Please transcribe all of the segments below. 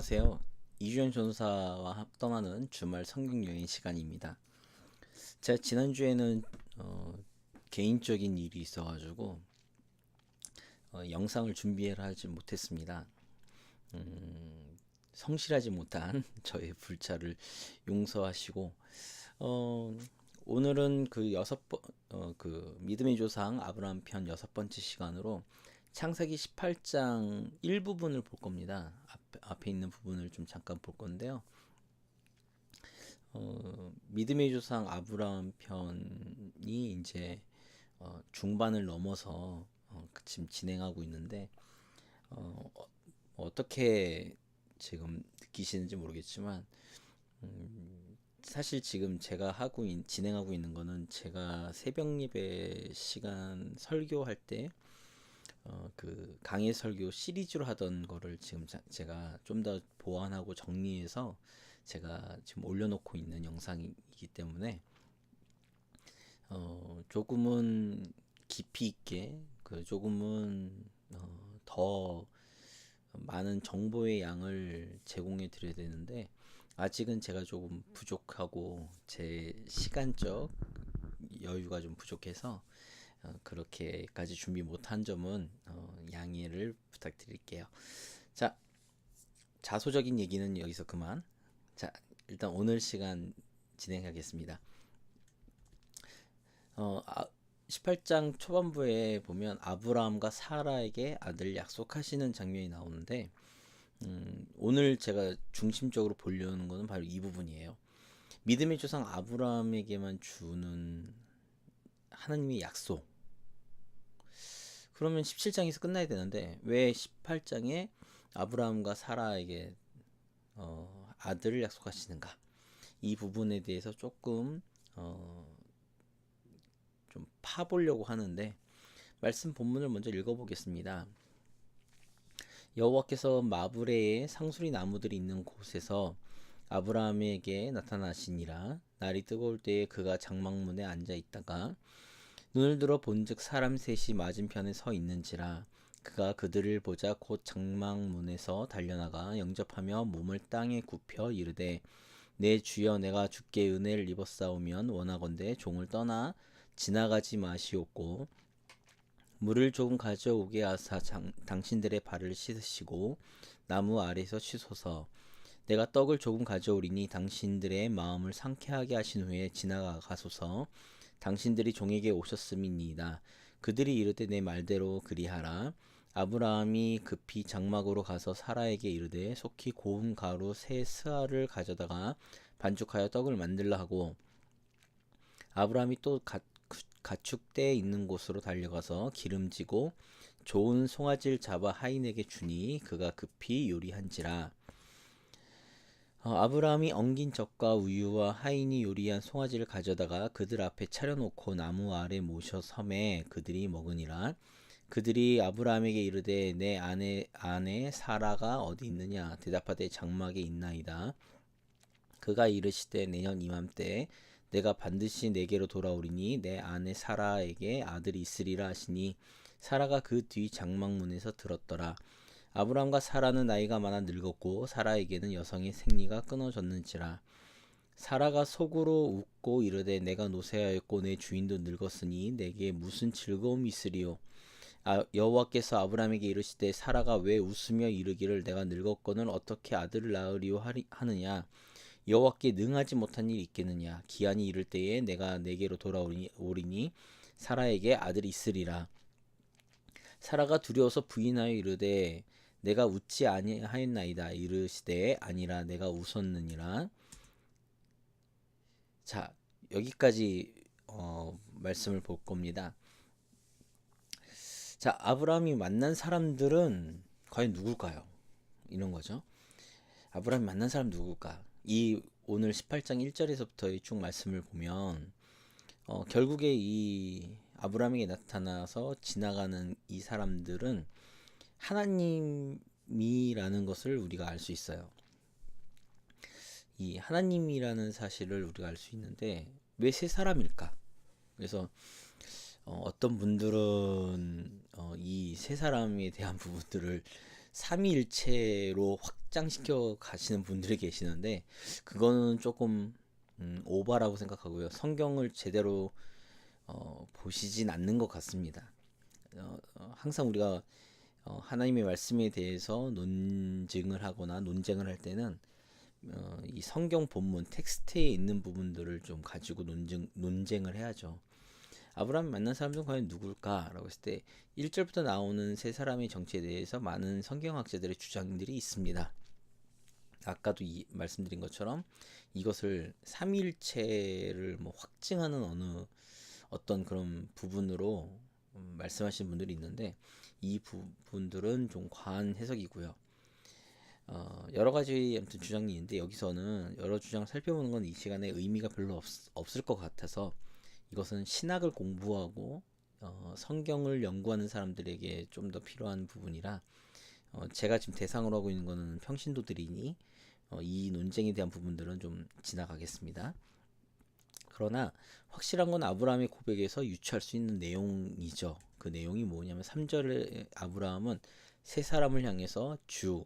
안녕하세요. 이주연 전도사와 떠나는 주말 성경 여행 시간입니다. 제가 지난주에는 개인적인 일이 있어가지고 영상을 준비를 하지 못했습니다. 성실하지 못한 저의 불찰을 용서하시고 어, 오늘은 그 믿음의 조상 아브라함 편 6번째 시간으로 창세기 18장 일부분을 볼 겁니다. 앞에 있는 부분을 좀 잠깐 볼 건데요. 믿음의 조상 아브라함 편이 이제 중반을 넘어서 지금 진행하고 있는데 어떻게 지금 느끼시는지 모르겠지만 사실 지금 제가 진행하고 있는 거는 제가 새벽 예배 시간 설교할 때 그 강해 설교 시리즈로 하던 거를 지금 제가 좀 더 보완하고 정리해서 제가 지금 올려놓고 있는 영상이기 때문에 조금은 깊이 있게 조금은 더 많은 정보의 양을 제공해 드려야 되는데 아직은 제가 조금 부족하고 제 시간적 여유가 좀 부족해서 그렇게까지 준비 못한 점은 양해를 부탁드릴게요. 자, 자소적인 얘기는 여기서 그만. 자, 일단 오늘 시간 진행하겠습니다. 18장 초반부에 보면 아브라함과 사라에게 아들 약속하시는 장면이 나오는데 오늘 제가 중심적으로 보려는 것은 바로 이 부분이에요. 믿음의 조상 아브라함에게만 주는 하나님의 약속. 그러면 17장에서 끝나야 되는데 왜 18장에 아브라함과 사라에게 아들을 약속하시는가? 이 부분에 대해서 조금 좀 파보려고 하는데 말씀 본문을 먼저 읽어보겠습니다. 여호와께서 마브레에 상수리 나무들이 있는 곳에서 아브라함에게 나타나시니라. 날이 뜨거울 때에 그가 장막문에 앉아 있다가 눈을 들어 본즉 사람 셋이 맞은편에 서 있는지라. 그가 그들을 보자 곧 장막문에서 달려나가 영접하며 몸을 땅에 굽혀 이르되 내 주여 내가 주께 은혜를 입었사오면 원하건대 종을 떠나 지나가지 마시옵고 물을 조금 가져오게 하사 당신들의 발을 씻으시고 나무 아래서 쉬소서. 내가 떡을 조금 가져오리니 당신들의 마음을 상쾌하게 하신 후에 지나가 가소서. 당신들이 종에게 오셨음이니이다. 그들이 이르되 내 말대로 그리하라. 아브라함이 급히 장막으로 가서 사라에게 이르되 속히 고운 가루 세 스아를 가져다가 반죽하여 떡을 만들라 하고 아브라함이 또 가축대에 있는 곳으로 달려가서 기름지고 좋은 송아지를 잡아 하인에게 주니 그가 급히 요리한지라. 아브라함이 엉긴 젖과 우유와 하인이 요리한 송아지를 가져다가 그들 앞에 차려놓고 나무 아래 모셔 섬에 그들이 먹으니라. 그들이 아브라함에게 이르되 내 아내 사라가 어디 있느냐? 대답하되 장막에 있나이다. 그가 이르시되 내년 이맘때 내가 반드시 내게로 돌아오리니 내 아내 사라에게 아들이 있으리라 하시니 사라가 그 뒤 장막문에서 들었더라. 아브라함과 사라는 나이가 많아 늙었고 사라에게는 여성의 생리가 끊어졌는지라. 사라가 속으로 웃고 이르되 내가 노쇠하였고 내 주인도 늙었으니 내게 무슨 즐거움이 있으리요. 여호와께서 아브라함에게 이르시되 사라가 왜 웃으며 이르기를 내가 늙었거늘 어떻게 아들을 낳으리요 하느냐. 여호와께 능하지 못한 일이 있겠느냐. 기한이 이를 때에 내가 내게로 돌아오리니 사라에게 아들이 있으리라. 사라가 두려워서 부인하여 이르되 내가 웃지 아니하였나이다. 이르시되 아니라 내가 웃었느니라. 자, 여기까지 말씀을 볼 겁니다. 자, 아브라함이 만난 사람들은 과연 누굴까요? 이런 거죠. 아브라함이 만난 사람 누굴까? 이 오늘 18장 1절에서부터의 쭉 말씀을 보면 결국에 이 아브라함에게 나타나서 지나가는 이 사람들은 하나님이라는 것을 우리가 알 수 있어요. 이 하나님이라는 사실을 우리가 알 수 있는데 왜 세 사람일까? 그래서 어떤 분들은 이 세 사람에 대한 부분들을 삼위일체로 확장시켜 가시는 분들이 계시는데 그거는 조금 오바라고 생각하고요. 성경을 제대로 보시진 않는 것 같습니다. 항상 우리가 하나님의 말씀에 대해서 논증을 하거나 논쟁을 할 때는 이 성경 본문 텍스트에 있는 부분들을 좀 가지고 논쟁을 해야죠. 아브라함이 만난 사람들은 과연 누굴까라고 했을 때 1절부터 나오는 세 사람의 정체에 대해서 많은 성경학자들의 주장들이 있습니다. 아까도 말씀드린 것처럼 이것을 삼위일체를 뭐 확증하는 어떤 그런 부분으로 말씀하시는 분들이 있는데 이 부분들은 좀 과한 해석이고요. 여러 가지 아무튼 주장이 있는데 여기서는 여러 주장을 살펴보는 건 이 시간에 의미가 별로 없을 것 같아서 이것은 신학을 공부하고 성경을 연구하는 사람들에게 좀 더 필요한 부분이라 제가 지금 대상으로 하고 있는 것은 평신도들이니 이 논쟁에 대한 부분들은 좀 지나가겠습니다. 그러나 확실한 건 아브라함의 고백에서 유추할 수 있는 내용이죠. 그 내용이 뭐냐면 3절에 아브라함은 세 사람을 향해서 주,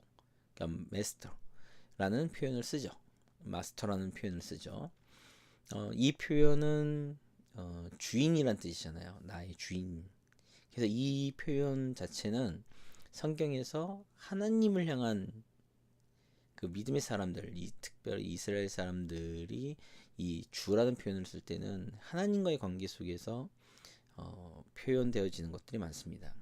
그러니까 마스터라는 표현을 쓰죠. 마스터라는 표현을 쓰죠. 이 표현은 주인이란 뜻이잖아요. 나의 주인. 그래서 이 표현 자체는 성경에서 하나님을 향한 그 믿음의 사람들, 특별히 이스라엘 사람들이 이 주라는 표현을 쓸 때는 하나님과의 관계 속에서 표현되어지는 것들이 많습니다.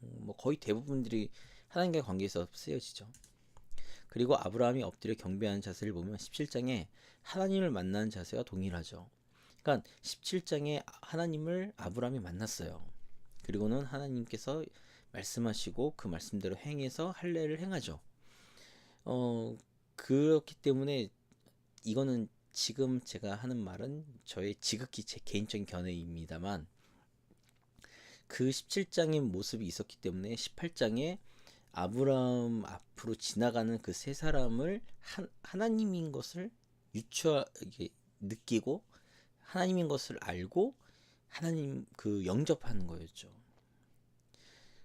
뭐 거의 대부분들이 하나님과의 관계에서 쓰여지죠. 그리고 아브라함이 엎드려 경배하는 자세를 보면 17장에 하나님을 만나는 자세와 동일하죠. 그러니까 17장에 하나님을 아브라함이 만났어요. 그리고는 하나님께서 말씀하시고 그 말씀대로 행해서 할례를 행하죠. 그렇기 때문에 이거는 지금 제가 하는 말은 저의 지극히 제 개인적인 견해입니다만 그 17장의 모습이 있었기 때문에 18장에 아브라함 앞으로 지나가는 그 세 사람을 하나님인 것을 느끼고 하나님인 것을 알고 하나님 그 영접하는 거였죠.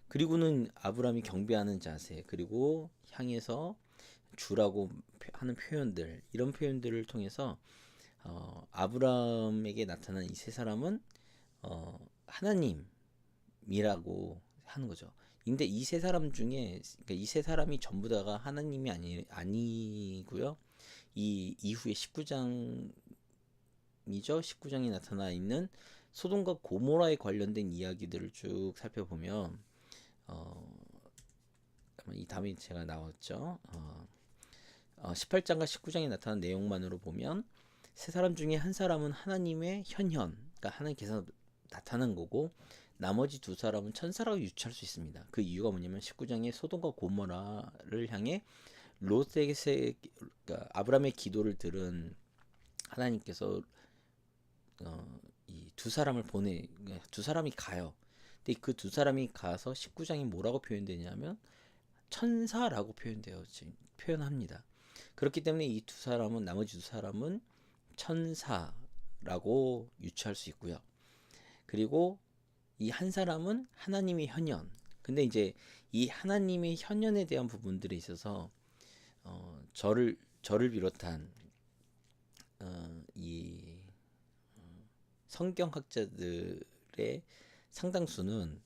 그리고는 아브라함이 경배하는 자세, 그리고 향해서 주라고 하는 표현들, 이런 표현들을 통해서 아브라함에게 나타난 이 세 사람은 하나님이라고 하는 거죠. 근데 이 세 사람 중에 그러니까 이 세 사람이 전부 다가 하나님이 아니고요. 이 이후에 19장이죠. 19장에 나타나 있는 소돔과 고모라에 관련된 이야기들을 쭉 살펴보면 이 다음에 제가 나왔죠. 18장과 19장에 나타난 내용만으로 보면 세 사람 중에 한 사람은 하나님의 현현, 그러니까 하나님께서 나타난 거고 나머지 두 사람은 천사라고 유추할 수 있습니다. 그 이유가 뭐냐면 19장에 소돔과 고모라를 향해 그러니까 아브라함의 기도를 들은 하나님께서 이 두 사람을 두 사람이 가요. 근데 그 두 사람이 가서 19장이 뭐라고 표현되냐면 천사라고 표현합니다. 그렇기 때문에 이 두 사람은 나머지 두 사람은 천사라고 유추할 수 있고요. 그리고 이 한 사람은 하나님의 현현. 근데 이제 이 하나님의 현현에 대한 부분들에 있어서 저를 비롯한 이 성경학자들의 상당수는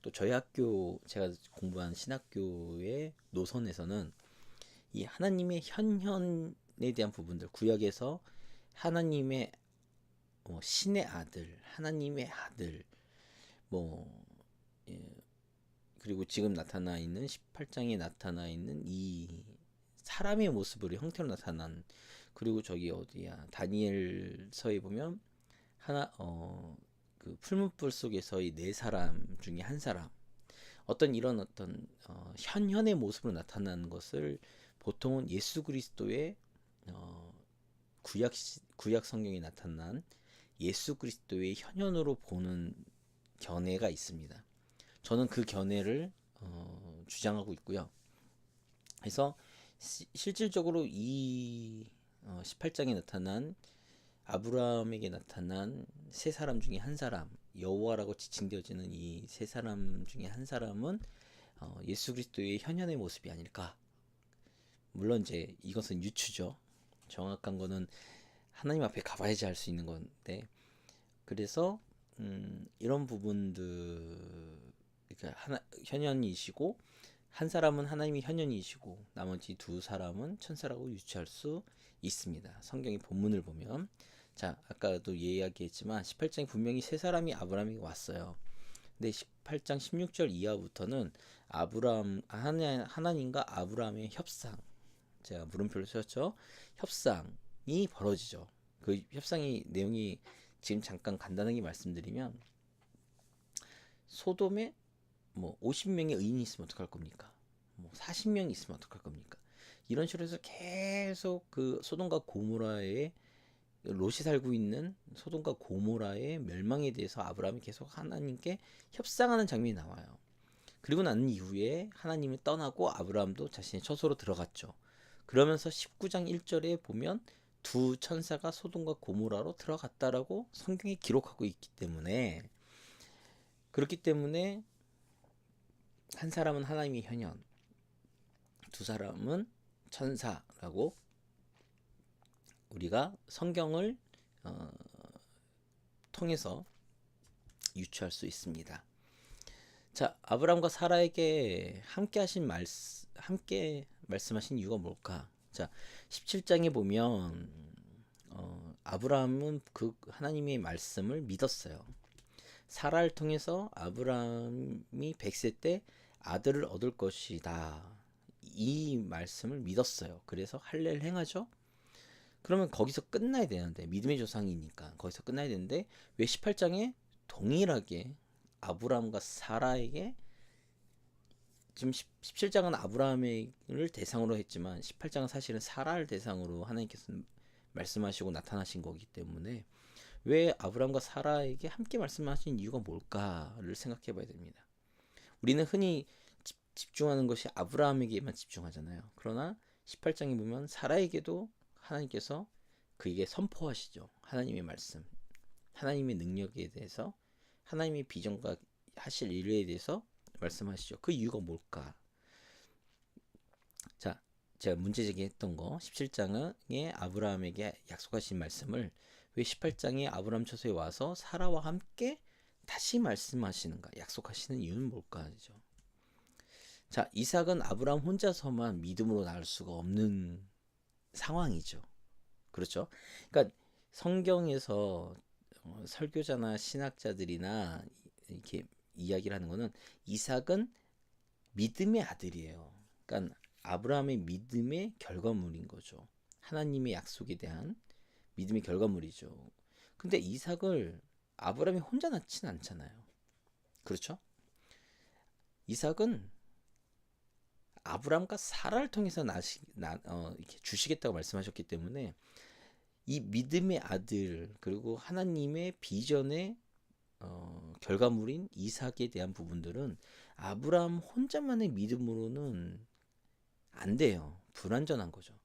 또 저희 학교 제가 공부한 신학교의 노선에서는 이 하나님의 현현에 대한 부분들 구약에서 하나님의 신의 아들, 하나님의 아들 그리고 지금 나타나 있는 18장에 나타나 있는 이 사람의 모습으로 형태로 나타난 그리고 저기 어디야 다니엘서에 보면 그 풀무불 속에서의 네 사람 중에 한 사람 어떤 현현의 모습으로 나타나는 것을 보통은 예수 그리스도의 구약 성경에 나타난 예수 그리스도의 현현으로 보는 견해가 있습니다. 저는 그 견해를 주장하고 있고요. 그래서 실질적으로 이 18장에 나타난 아브라함에게 나타난 세 사람 중에 한 사람 여호와라고 지칭되어지는 이 세 사람 중에 한 사람은 예수 그리스도의 현현의 모습이 아닐까. 물론 이제 이것은 유추죠. 정확한 거는 하나님 앞에 가봐야지 할 수 있는 건데, 그래서 이런 부분들, 그러니까 현현이시고 한 사람은 하나님이 현현이시고 나머지 두 사람은 천사라고 유추할 수 있습니다. 성경의 본문을 보면, 자, 아까도 이야기했지만 18장에 분명히 세 사람이 아브라함에게 왔어요. 근데 18장 16절 이하부터는 하나님과 아브라함의 협상, 제가 물음표를 썼죠. 협상이 벌어지죠. 그 협상의 내용이 지금 잠깐 간단하게 말씀드리면, 소돔에 뭐 50명의 의인이 있으면 어떡할 겁니까? 뭐 40명이 있으면 어떡할 겁니까? 이런 식으로 해서 계속 그 소돔과 고모라의, 롯이 살고 있는 소돔과 고모라의 멸망에 대해서 아브라함이 계속 하나님께 협상하는 장면이 나와요. 그리고 난 이후에 하나님을 떠나고 아브라함도 자신의 처소로 들어갔죠. 그러면서 19장 1절에 보면 두 천사가 소돔과 고모라로 들어갔다라고 성경이 기록하고 있기 때문에, 그렇기 때문에 한 사람은 하나님의 현현, 두 사람은 천사라고 우리가 성경을 통해서 유추할 수 있습니다. 자, 아브라함과 사라에게 함께 말씀하신 이유가 뭘까? 자, 17장에 보면 아브라함은 그 하나님의 말씀을 믿었어요. 사라를 통해서 아브라함이 100세 때 아들을 얻을 것이다, 이 말씀을 믿었어요. 그래서 할례를 행하죠. 그러면 거기서 끝나야 되는데, 믿음의 조상이니까 거기서 끝나야 되는데, 왜 18장에 동일하게 아브라함과 사라에게, 지금 17장은 아브라함을 대상으로 했지만 18장은 사실은 사라를 대상으로 하나님께서 말씀하시고 나타나신 거기 때문에, 왜 아브라함과 사라에게 함께 말씀하신 이유가 뭘까를 생각해 봐야 됩니다. 우리는 흔히 집중하는 것이 아브라함에게만 집중하잖아요. 그러나 18장에 보면 사라에게도 하나님께서 그에게 선포하시죠. 하나님의 말씀, 하나님의 능력에 대해서, 하나님의 비전과 하실 일에 대해서 말씀하시죠. 그 이유가 뭘까? 자, 제가 문제 제기했던 거, 17장에 아브라함에게 약속하신 말씀을 왜 18장에 아브라함 처소에 와서 사라와 함께 다시 말씀하시는가, 약속하시는 이유는 뭘까죠? 자, 이삭은 아브라함 혼자서만 믿음으로 낳을 수가 없는 상황이죠. 그렇죠? 그러니까 성경에서 설교자나 신학자들이나 이렇게 이야기를 하는 거는, 이삭은 믿음의 아들이에요. 그러니까 아브라함의 믿음의 결과물인 거죠. 하나님의 약속에 대한 믿음의 결과물이죠. 근데 이삭을 아브라함이 혼자 낳지는 않잖아요. 그렇죠? 이삭은 아브라함과 사라를 통해서 이렇게 주시겠다고 말씀하셨기 때문에, 이 믿음의 아들, 그리고 하나님의 비전의 결과물인 이삭에 대한 부분들은 아브라함 혼자만의 믿음으로는 안 돼요. 불완전한 거죠.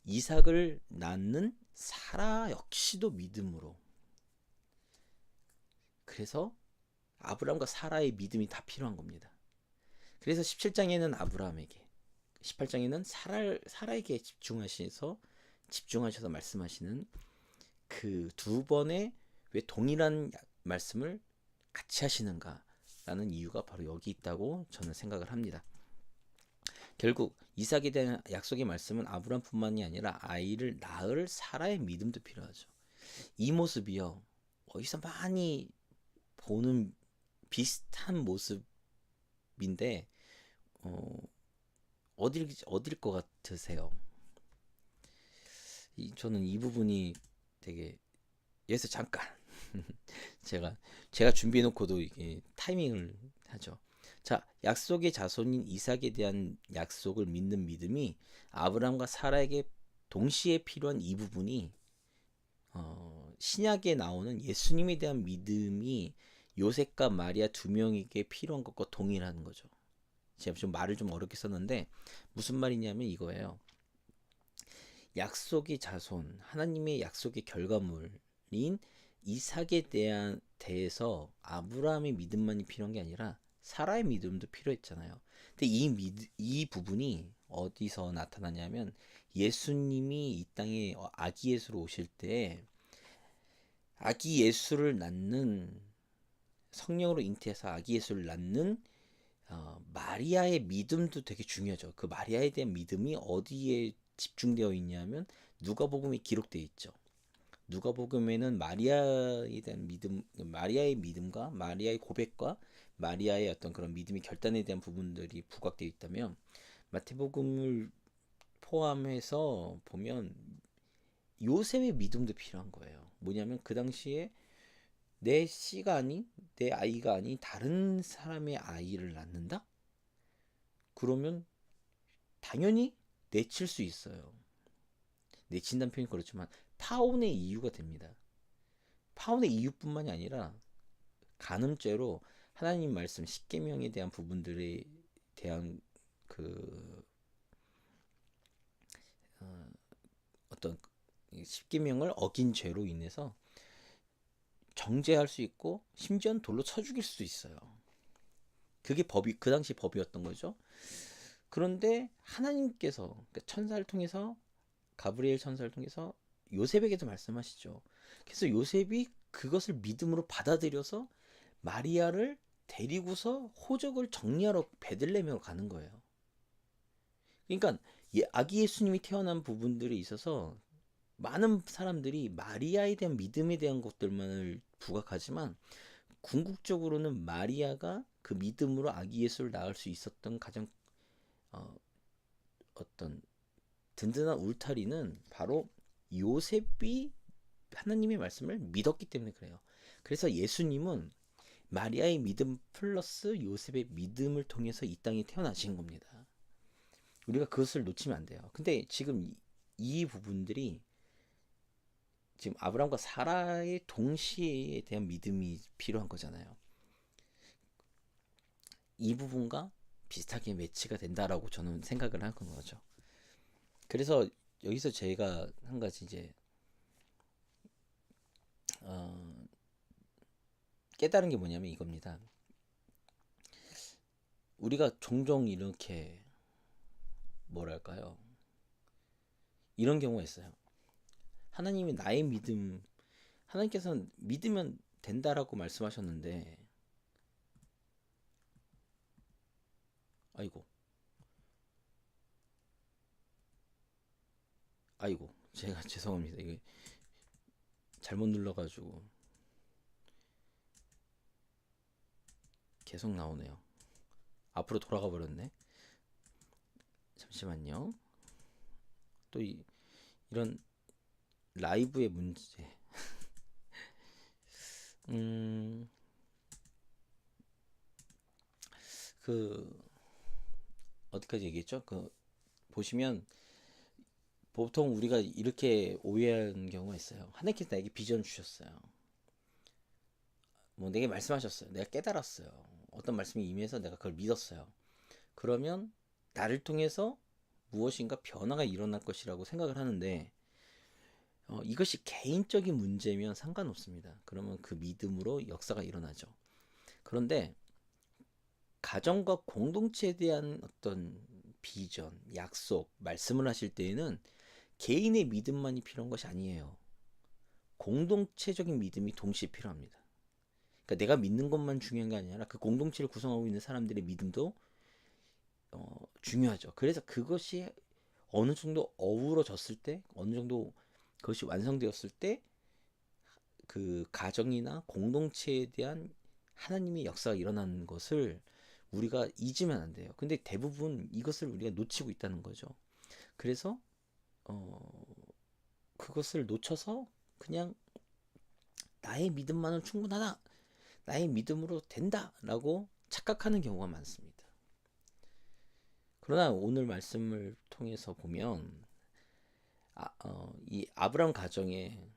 이삭을 낳는 사라 역시도 믿음으로. 그래서 아브라함과 사라의 믿음이 다 필요한 겁니다. 그래서 17장에는 아브라함에게, 18장에는 사라에게 집중하셔서 말씀하시는 그 두 번의, 왜 동일한 말씀을 같이 하시는가라는 이유가 바로 여기 있다고 저는 생각을 합니다. 결국 이삭에 대한 약속의 말씀은 아브라함뿐만이 아니라 아이를 낳을 사라의 믿음도 필요하죠. 이 모습이요, 어디서 많이 보는 비슷한 모습인데, 어딜 것 같으세요? 저는 이 부분이 되게, 여기서 잠깐 제가 준비해 놓고도 이게 타이밍을 하죠. 자, 약속의 자손인 이삭에 대한 약속을 믿는 믿음이 아브라함과 사라에게 동시에 필요한 이 부분이, 신약에 나오는 예수님에 대한 믿음이 요셉과 마리아 두 명에게 필요한 것과 동일한 거죠. 제가 좀 말을 좀 어렵게 썼는데 무슨 말이냐면 이거예요. 약속의 자손, 하나님의 약속의 결과물인 이삭에 대해서 아브라함의 믿음만이 필요한 게 아니라 사라의 믿음도 필요했잖아요. 근데 이 부분이 어디서 나타나냐면 예수님이 이 땅에 아기 예수로 오실 때 아기 예수를 낳는 성령으로 잉태해서 아기 예수를 낳는 마리아의 믿음도 되게 중요하죠. 그 마리아에 대한 믿음이 어디에 집중되어 있냐면 누가복음에 기록되어 있죠. 누가복음에는 마리아에 대한 믿음, 마리아의 믿음과 마리아의 고백과 마리아의 어떤 그런 믿음의 결단에 대한 부분들이 부각되어 있다면 마태복음을 포함해서 보면 요셉의 믿음도 필요한 거예요. 뭐냐면 그 당시에 내 씨가 아닌 내 아이가 아닌 다른 사람의 아이를 낳는다? 그러면 당연히 내칠 수 있어요. 내친다는 표현이 그렇지만 파혼의 이유가 됩니다. 파혼의 이유뿐만이 아니라 간음죄로 하나님 말씀 십계명에 대한 부분들에 대한 그 어떤 십계명을 어긴 죄로 인해서 정죄할 수 있고 심지어는 돌로 쳐 죽일 수도 있어요. 그게 법이 그 당시 법이었던 거죠. 그런데 하나님께서 그러니까 천사를 통해서 가브리엘 천사를 통해서 요셉에게도 말씀하시죠. 그래서 요셉이 그것을 믿음으로 받아들여서 마리아를 데리고서 호적을 정리하러 베들레헴으로 가는 거예요. 그러니까 아기 예수님이 태어난 부분들에 있어서 많은 사람들이 마리아에 대한 믿음에 대한 것들만을 부각하지만 궁극적으로는 마리아가 그 믿음으로 아기 예수를 낳을 수 있었던 가장 어떤 든든한 울타리는 바로 요셉이 하나님의 말씀을 믿었기 때문에 그래요. 그래서 예수님은 마리아의 믿음 플러스 요셉의 믿음을 통해서 이 땅에 태어나신 겁니다. 우리가 그것을 놓치면 안 돼요. 근데 지금 이 부분들이 지금 아브라함과 사라의 동시에 대한 믿음이 필요한 거잖아요. 이 부분과 비슷하게 매치가 된다라고 저는 생각을 하는 거죠. 그래서 여기서 제가 한 가지 이제 깨달은 게 뭐냐면 이겁니다. 우리가 종종 이렇게 뭐랄까요? 이런 경우가 있어요. 하나님이 나의 믿음, 하나님께서는 믿으면 된다라고 말씀하셨는데, 아이고, 제가 죄송합니다. 이게 잘못 눌러가지고 계속 나오네요. 앞으로 돌아가 버렸네. 잠시만요. 또 이런 라이브의 문제. 그 어디까지 얘기했죠? 그 보시면 보통 우리가 이렇게 오해하는 경우가 있어요. 하나님께서 나에게 비전 주셨어요. 뭐 내게 말씀하셨어요. 내가 깨달았어요. 어떤 말씀이 임해서 내가 그걸 믿었어요. 그러면 나를 통해서 무엇인가 변화가 일어날 것이라고 생각을 하는데 이것이 개인적인 문제면 상관없습니다. 그러면 그 믿음으로 역사가 일어나죠. 그런데 가정과 공동체에 대한 어떤 비전, 약속, 말씀을 하실 때에는 개인의 믿음만이 필요한 것이 아니에요. 공동체적인 믿음이 동시에 필요합니다. 그러니까 내가 믿는 것만 중요한 게 아니라 그 공동체를 구성하고 있는 사람들의 믿음도 중요하죠. 그래서 그것이 어느 정도 어우러졌을 때, 어느 정도 그것이 완성되었을 때 그 가정이나 공동체에 대한 하나님의 역사가 일어나는 것을 우리가 잊으면 안 돼요. 근데 대부분 이것을 우리가 놓치고 있다는 거죠. 그래서 그것을 놓쳐서 그냥 나의 믿음만은 충분하다. 나의 믿음으로 된다라고 착각하는 경우가 많습니다. 그러나 오늘 말씀을 통해서 보면 이 아브라함 가정에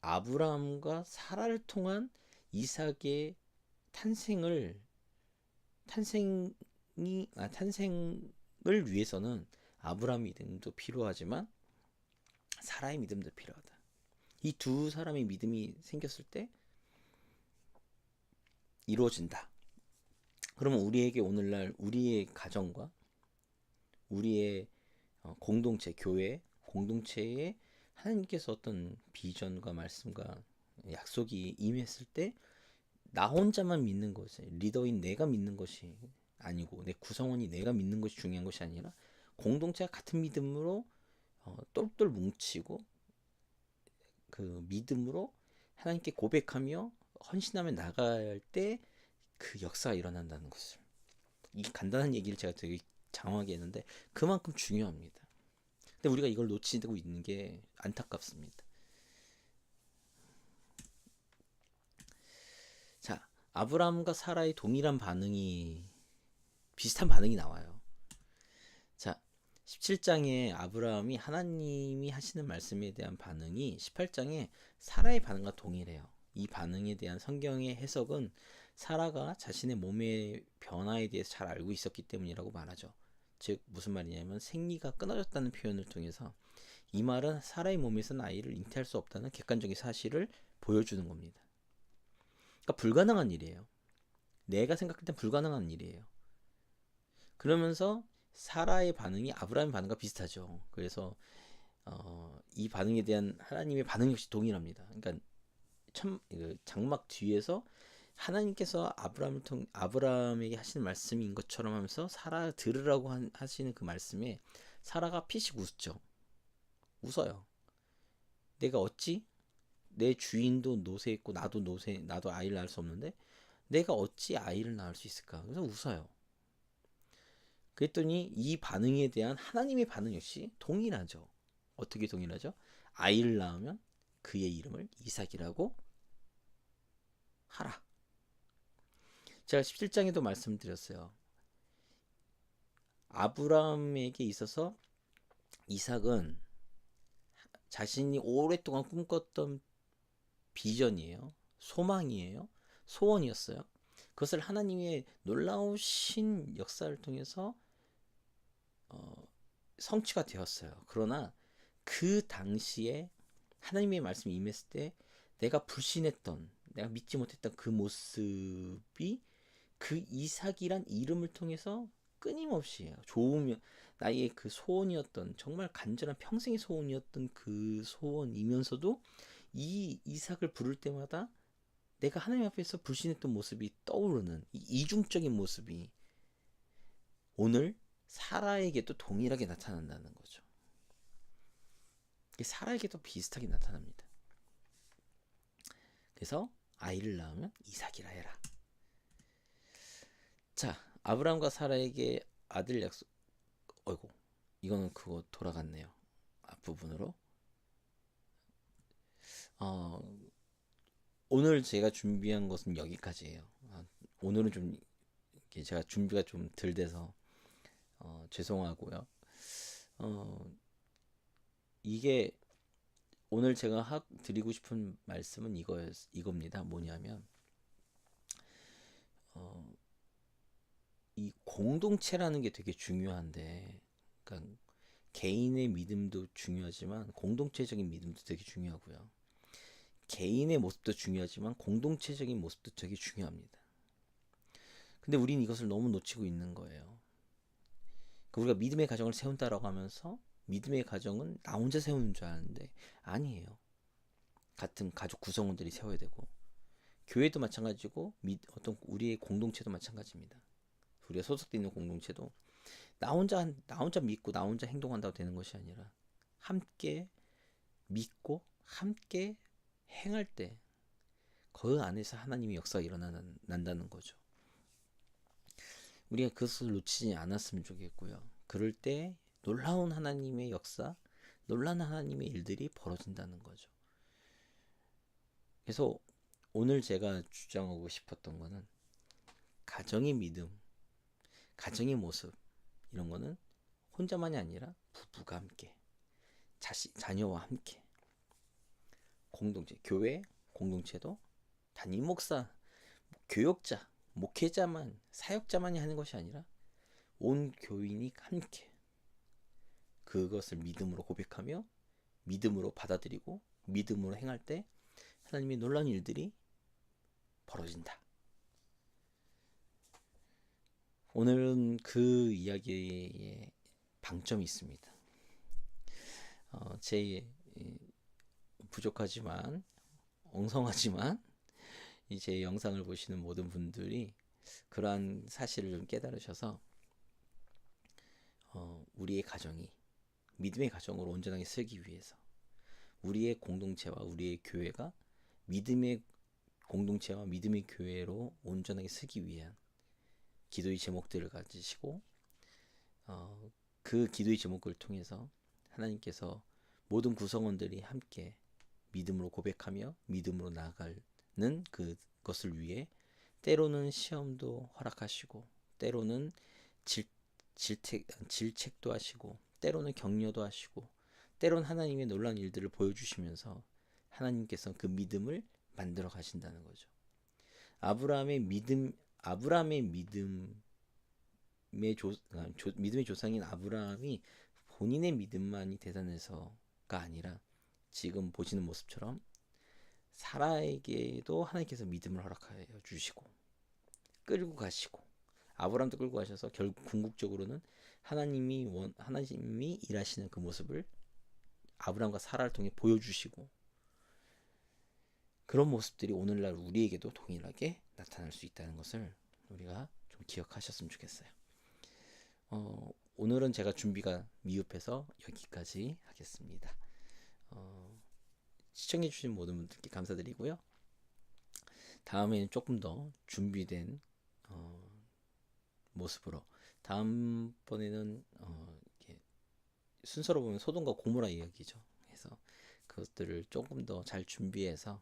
아브라함과 사라를 통한 이삭의 탄생을 위해서는 아브라함 믿음도 필요하지만 사라의 믿음도 필요하다. 이 두 사람의 믿음이 생겼을 때 이루어진다. 그러면 우리에게 오늘날 우리의 가정과 우리의 공동체, 교회, 공동체에 하나님께서 어떤 비전과 말씀과 약속이 임했을 때 나 혼자만 믿는 것이, 리더인 내가 믿는 것이 아니고 내 구성원이 내가 믿는 것이 중요한 것이 아니라 공동체가 같은 믿음으로 똘똘 뭉치고 그 믿음으로 하나님께 고백하며 헌신하며 나갈 때 그 역사가 일어난다는 것을, 이 간단한 얘기를 제가 되게 장황하게 했는데 그만큼 중요합니다. 근데 우리가 이걸 놓치고 있는 게 안타깝습니다. 자, 아브라함과 사라의 동일한 반응이, 비슷한 반응이 나와요. 자, 17장에 아브라함이 하나님이 하시는 말씀에 대한 반응이 18장에 사라의 반응과 동일해요. 이 반응에 대한 성경의 해석은 사라가 자신의 몸의 변화에 대해서 잘 알고 있었기 때문이라고 말하죠. 즉 무슨 말이냐면 생리가 끊어졌다는 표현을 통해서 이 말은 사라의 몸에서는 아이를 잉태할 수 없다는 객관적인 사실을 보여주는 겁니다. 그러니까 불가능한 일이에요. 내가 생각할 땐 불가능한 일이에요. 그러면서 사라의 반응이 아브라함의 반응과 비슷하죠. 그래서 이 반응에 대한 하나님의 반응 역시 동일합니다. 그러니까 장막 뒤에서 하나님께서 아브라함에게 하시는 말씀인 것처럼 하면서 사라 들으라고 하시는 그 말씀에 사라가 피식 웃죠. 웃어요. 내가 어찌, 내 주인도 노쇠했고 나도 아이를 낳을 수 없는데 내가 어찌 아이를 낳을 수 있을까? 그래서 웃어요. 그랬더니 이 반응에 대한 하나님의 반응 역시 동일하죠. 어떻게 동일하죠? 아이를 낳으면 그의 이름을 이삭이라고 하라. 제가 17장에도 말씀드렸어요. 아브라함에게 있어서 이삭은 자신이 오랫동안 꿈꿨던 비전이에요. 소망이에요. 소원이었어요. 그것을 하나님의 놀라우신 역사를 통해서 성취가 되었어요. 그러나 그 당시에 하나님의 말씀이 임했을 때 내가 불신했던, 내가 믿지 못했던 그 모습이 그 이삭이란 이름을 통해서 끊임없이 좋으면 나의 그 소원이었던, 정말 간절한 평생의 소원이었던 그 소원이면서도 이 이삭을 부를 때마다 내가 하나님 앞에서 불신했던 모습이 떠오르는 이 이중적인 모습이 오늘 사라에게도 동일하게 나타난다는 거죠. 사라에게도 비슷하게 나타납니다. 그래서 아이를 낳으면 이삭이라 해라. 자, 아브라함과 사라에게 아들 약속. 어이구, 이거는 그거 돌아갔네요. 앞부분으로. 오늘 제가 준비한 것은 여기까지예요. 오늘은 좀 제가 준비가 좀 덜 돼서 죄송하고요. 이게 오늘 제가 드리고 싶은 말씀은 이겁니다. 뭐냐면 이 공동체라는 게 되게 중요한데, 그러니까 개인의 믿음도 중요하지만 공동체적인 믿음도 되게 중요하고요. 개인의 모습도 중요하지만 공동체적인 모습도 되게 중요합니다. 근데 우린 이것을 너무 놓치고 있는 거예요. 우리가 믿음의 가정을 세운다라고 하면서 믿음의 가정은 나 혼자 세우는 줄 아는데 아니에요. 같은 가족 구성원들이 세워야 되고, 교회도 마찬가지고 어떤 우리의 공동체도 마찬가지입니다. 우리가 소속돼 있는 공동체도 나 혼자 믿고 나 혼자 행동한다고 되는 것이 아니라 함께 믿고 함께 행할 때 그 안에서 하나님의 역사가 일어난다는 거죠. 우리가 그것을 놓치지 않았으면 좋겠고요. 그럴 때 놀라운 하나님의 역사, 놀라운 하나님의 일들이 벌어진다는 거죠. 그래서 오늘 제가 주장하고 싶었던 거는 가정의 믿음, 가정의 모습, 이런 거는 혼자만이 아니라 부부가 함께, 자녀와 함께, 공동체, 교회, 공동체도 단임 목사, 교역자, 목회자만, 사역자만이 하는 것이 아니라 온 교인이 함께 그것을 믿음으로 고백하며 믿음으로 받아들이고 믿음으로 행할 때 하나님의 놀라운 일들이 벌어진다. 오늘은 그 이야기에 방점이 있습니다. 제 부족하지만 엉성하지만 이제 영상을 보시는 모든 분들이 그러한 사실을 좀 깨달으셔서 우리의 가정이 믿음의 가정으로 온전하게 쓰기 위해서 우리의 공동체와 우리의 교회가 믿음의 공동체와 믿음의 교회로 온전하게 쓰기 위한 기도의 제목들을 가지시고 그 기도의 제목을 통해서 하나님께서 모든 구성원들이 함께 믿음으로 고백하며 믿음으로 나아가는 그것을 위해 때로는 시험도 허락하시고 때로는 질책도 하시고 때로는 격려도 하시고 때로는 하나님의 놀라운 일들을 보여주시면서 하나님께서 그 믿음을 만들어 가신다는 거죠. 아브라함의 믿음의 조상인 아브라함이 본인의 믿음만이 대단해서가 아니라 지금 보시는 모습처럼 사라에게도 하나님께서 믿음을 허락하여 주시고 끌고 가시고 아브라함도 끌고 가셔서 결국 궁극적으로는 하나님이 일하시는 그 모습을 아브라함과 사라를 통해 보여주시고 그런 모습들이 오늘날 우리에게도 동일하게 나타날 수 있다는 것을 우리가 좀 기억하셨으면 좋겠어요. 오늘은 제가 준비가 미흡해서 여기까지 하겠습니다. 시청해주신 모든 분들께 감사드리고요. 다음에는 조금 더 준비된 모습으로 다음번에는 순서로 보면 소돔과 고모라 이야기죠. 그래서 그것들을 조금 더 잘 준비해서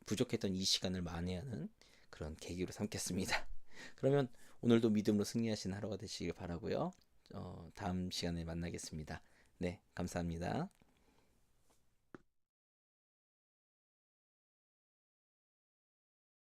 부족했던 이 시간을 만회하는 그런 계기로 삼겠습니다. 그러면 오늘도 믿음으로 승리하신 하루가 되시길 바라고요. 다음 시간에 만나겠습니다. 네, 감사합니다.